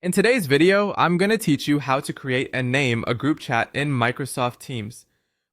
In today's video, I'm going to teach you how to create and name a group chat in Microsoft Teams.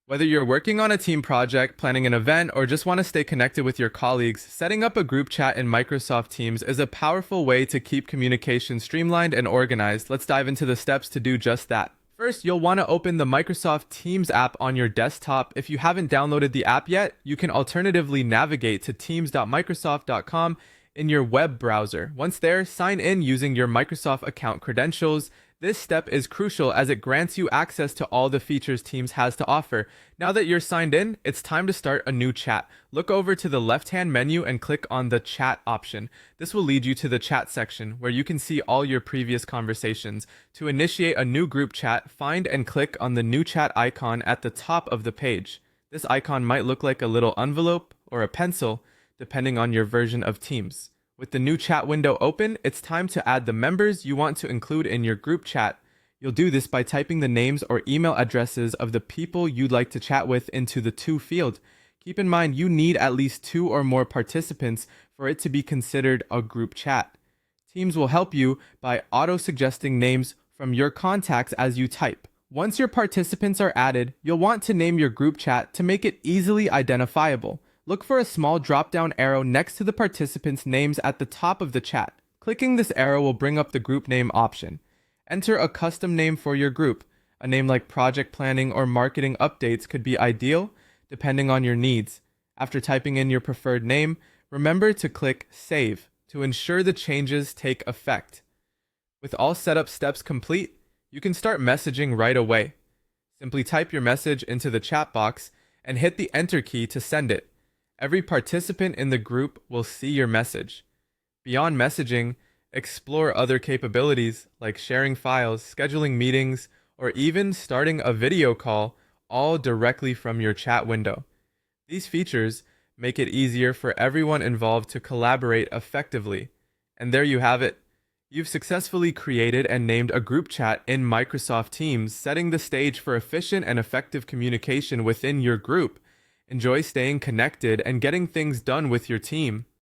Whether you're working on a team project, planning an event, or just want to stay connected with your colleagues, setting up a group chat in Microsoft Teams is a powerful way to keep communication streamlined and organized. Let's dive into the steps to do just that. First, you'll want to open the Microsoft Teams app on your desktop. If you haven't downloaded the app yet, you can alternatively navigate to teams.microsoft.com in your web browser. Once there, sign in using your Microsoft account credentials. This step is crucial as it grants you access to all the features Teams has to offer. Now that you're signed in, it's time to start a new chat. Look over to the left-hand menu and click on the chat option. This will lead you to the chat section where you can see all your previous conversations. To initiate a new group chat, find and click on the new chat icon at the top of the page. This icon might look like a little envelope or a pencil, depending on your version of Teams. With the new chat window open, it's time to add the members you want to include in your group chat. You'll do this by typing the names or email addresses of the people you'd like to chat with into the To field. Keep in mind you need at least 2 or more participants for it to be considered a group chat. Teams will help you by auto-suggesting names from your contacts as you type. Once your participants are added, you'll want to name your group chat to make it easily identifiable. Look for a small drop-down arrow next to the participants' names at the top of the chat. Clicking this arrow will bring up the group name option. Enter a custom name for your group. A name like project planning or marketing updates could be ideal, depending on your needs. After typing in your preferred name, remember to click Save to ensure the changes take effect. With all setup steps complete, you can start messaging right away. Simply type your message into the chat box and hit the Enter key to send it. Every participant in the group will see your message. Beyond messaging, explore other capabilities like sharing files, scheduling meetings, or even starting a video call, all directly from your chat window. These features make it easier for everyone involved to collaborate effectively. And there you have it. You've successfully created and named a group chat in Microsoft Teams, setting the stage for efficient and effective communication within your group. Enjoy staying connected and getting things done with your team.